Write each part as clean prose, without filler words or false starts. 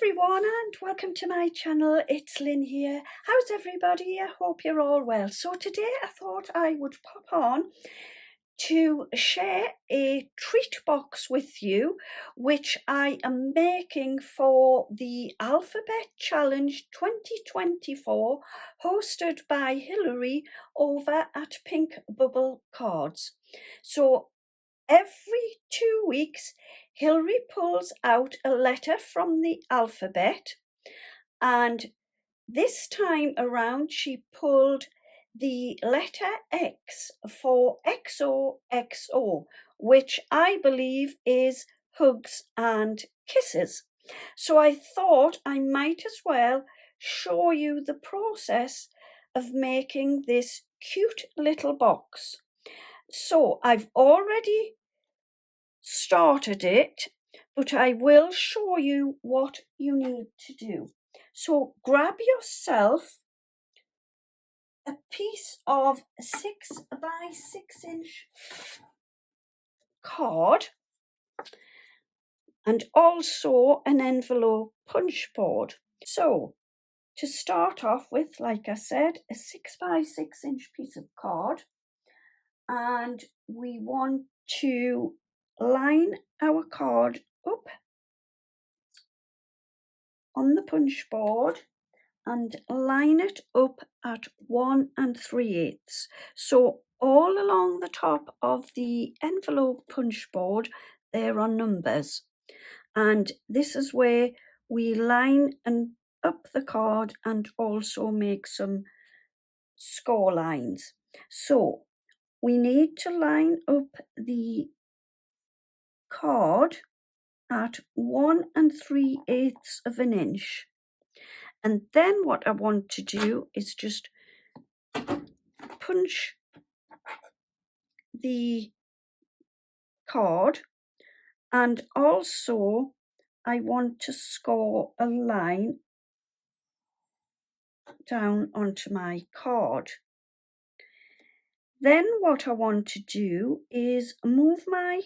everyone and welcome to my channel. It's Lynn here. How's everybody? I hope you're all well. So today I thought I would pop on to share a treat box with you which I am making for the Alphabet Challenge 2024 hosted by Hilary over at Pink Bubble Cards. So every 2 weeks, Hilary pulls out a letter from the alphabet, and this time around she pulled the letter X for XOXO, which I believe is hugs and kisses. So I thought I might as well show you the process of making this cute little box. So I've already started it, but I will show you what you need to do. So grab yourself a piece of 6 by 6 inch card and also an envelope punch board. So to start off with, like I said, a 6 by 6 inch piece of card, and we want to line our card up on the punch board and line it up at 1 3/8. So all along the top of the envelope punch board there are numbers, and this is where we line up the card and also make some score lines. So we need to line up the card at 1 3/8 of an inch. And then what I want to do is just punch the card, and also I want to score a line down onto my card. Then what I want to do is move my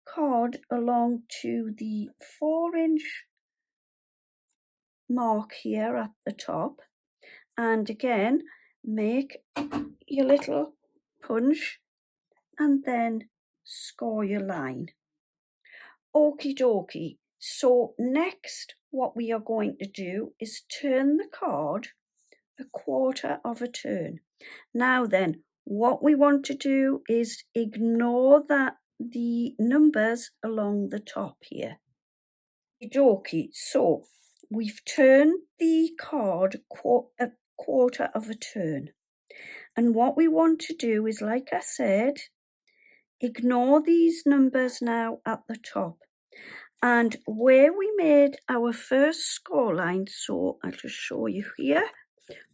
card along to the 4-inch mark here at the top, and again make your little punch and then score your line. Okie dokie. So next what we are going to do is turn the card a 1/4 of a turn. Now then, what we want to do is ignore the numbers along the top here. Okie dokie. So we've turned the card a 1/4 of a turn. And what we want to do is, like I said, ignore these numbers now at the top. And where we made our first score line, so I'll just show you here,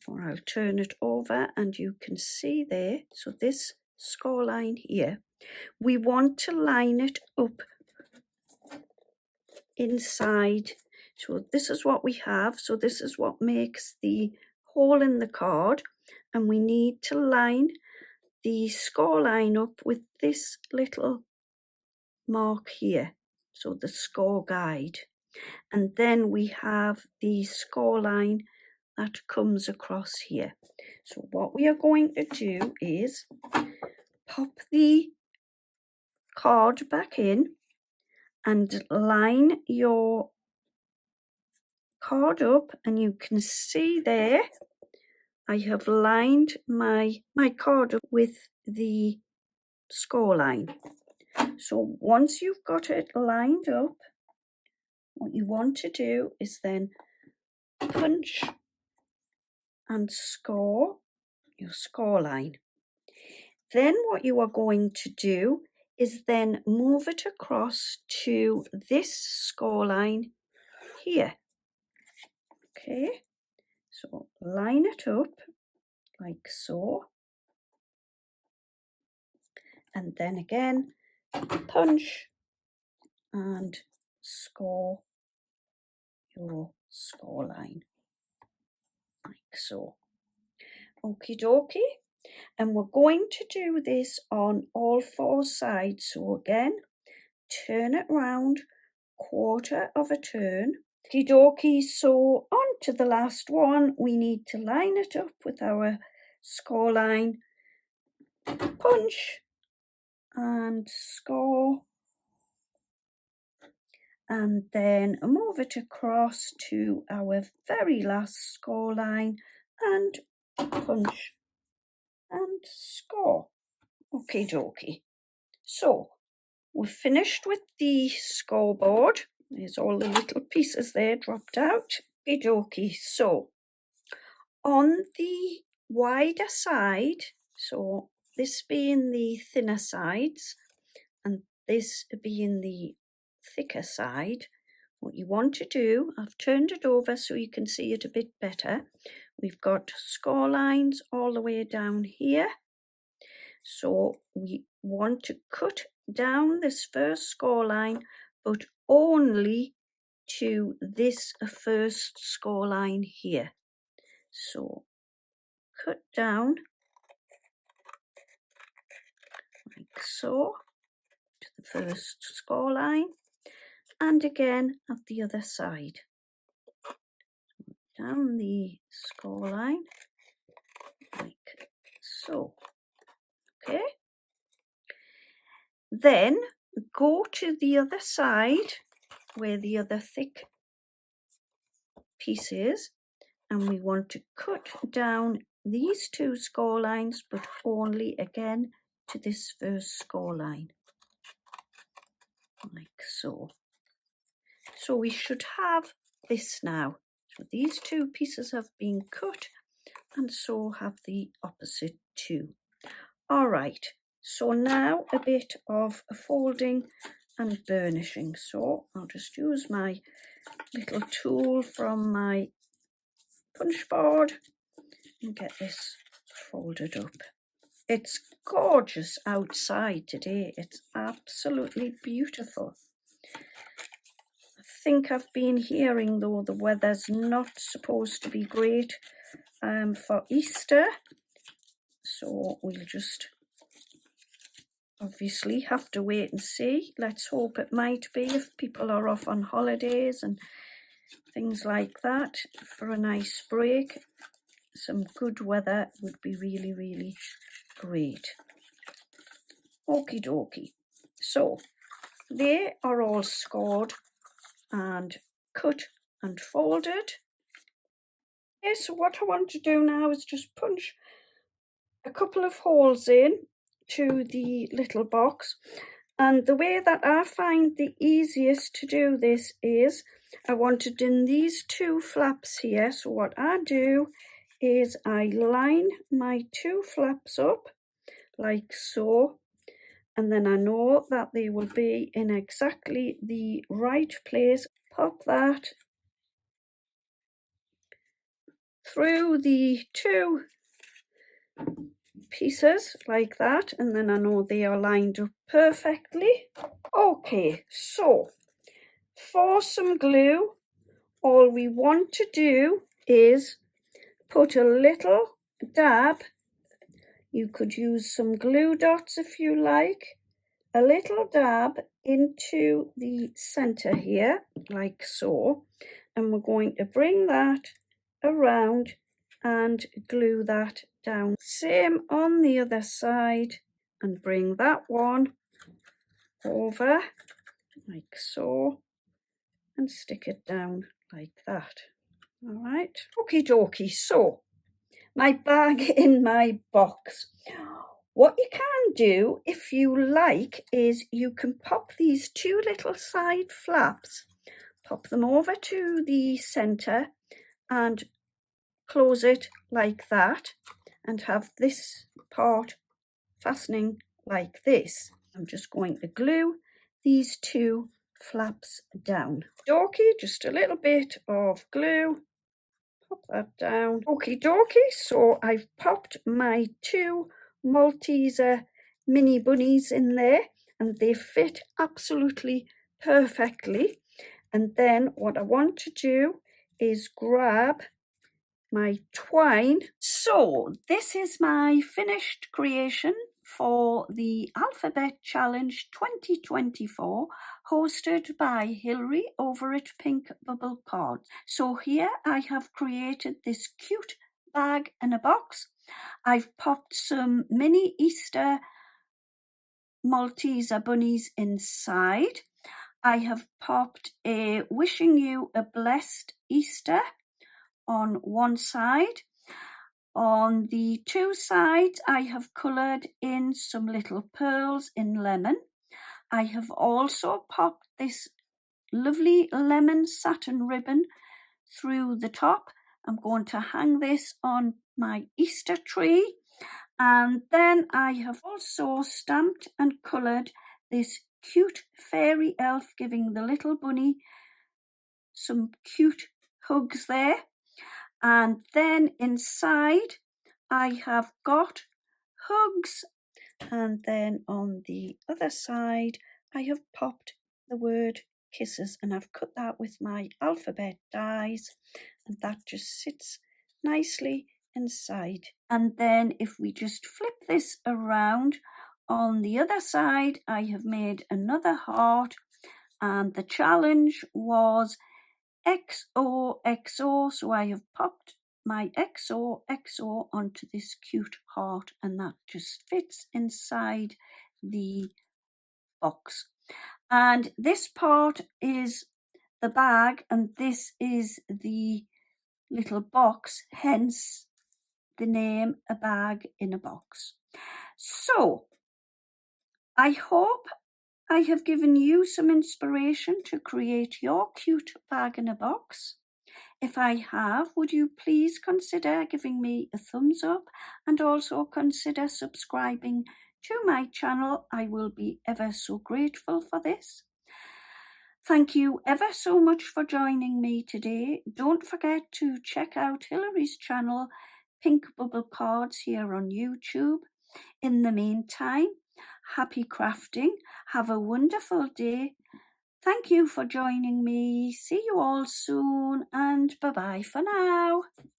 or I'll turn it over and you can see there. So this score line here, we want to line it up inside. So this is what we have. So this is what makes the hole in the card, and we need to line the score line up with this little mark here. So the score guide, and then we have the score line that comes across here. So what we are going to do is pop the card back in and line your card up, and you can see there I have lined my card up with the score line. So once you've got it lined up, what you want to do is then punch and score your score line. Then what you are going to do is then move it across to this score line here. Okay, so line it up like so, and then again punch and score your score line like so. Okie dokie. And we're going to do this on all 4 sides. So again, turn it round 1/4 of a turn, Okie dokie, so on to the last one. We need to line it up with our score line, punch and score, and then move it across to our very last score line and punch and score. Okie dokie. So we've finished with the scoreboard. There's all the little pieces there dropped out. Okie dokie. So on the wider side, so this being the thinner sides and this being the thicker side, what you want to do, I've turned it over so you can see it a bit better. We've got score lines all the way down here. So we want to cut down this first score line, but only to this first score line here. So cut down like so to the first score line, and again at the other side. Down the score line like so. Okay. Then go to the other side where the other thick piece is, and we want to cut down these two score lines, but only again to this first score line, like so. So we should have this now. So these two pieces have been cut, and so have the opposite two. All right, so now a bit of folding and burnishing. So I'll just use my little tool from my punch board and get this folded up. It's gorgeous outside today. It's absolutely beautiful. I think I've been hearing, though, the weather's not supposed to be great for Easter. So we'll just obviously have to wait and see. Let's hope it might be if people are off on holidays and things like that for a nice break. Some good weather would be really, really great. Okie dokie. So they are all scored and cut and folded. Okay, so what I want to do now is just punch a couple of holes in to the little box, and the way that I find the easiest to do this is I want it in these two flaps here. So what I do is I line my two flaps up like so, and then I know that they will be in exactly the right place. Pop that through the two pieces like that, and then I know they are lined up perfectly. Okay, so for some glue, all we want to do is put a little dab. You could use some glue dots if you like. A little dab into the center here, like so, and we're going to bring that around and glue that down. Same on the other side, and bring that one over like so and stick it down like that. All right, okie dokie. So my bag in my box. What you can do, if you like, is you can pop these two little side flaps, pop them over to the center and close it like that, and have this part fastening like this. I'm just going to glue these two flaps down. Dokie, just a little bit of glue. Pop that down. Okie dokie, so I've popped my two Malteser mini bunnies in there, and they fit absolutely perfectly. And then what I want to do is grab my twine. So this is my finished creation for the Alphabet Challenge 2024 hosted by Hilary over at Pink Bubble Cards. So here I have created this cute bag in a box. I've popped some mini Easter Malteser bunnies inside. I have popped a wishing you a blessed Easter on one side. On the two sides, I have coloured in some little pearls in lemon. I have also popped this lovely lemon satin ribbon through the top. I'm going to hang this on my Easter tree. And then I have also stamped and coloured this cute fairy elf giving the little bunny some cute hugs there. And then inside I have got hugs. And then on the other side I have popped the word kisses, and I've cut that with my alphabet dies, and that just sits nicely inside. And then if we just flip this around, on the other side I have made another heart, and the challenge was XOXO, so I have popped my XOXO onto this cute heart, and that just fits inside the box. And this part is the bag, and this is the little box, hence the name A Bag in a Box. So I hope I have given you some inspiration to create your cute bag in a box. If I have, would you please consider giving me a thumbs up and also consider subscribing to my channel? I will be ever so grateful for this. Thank you ever so much for joining me today. Don't forget to check out Hilary's channel, Pink Bubble Cards, here on YouTube. In the meantime, happy crafting. Have a wonderful day. Thank you for joining me. See you all soon, and bye-bye for now.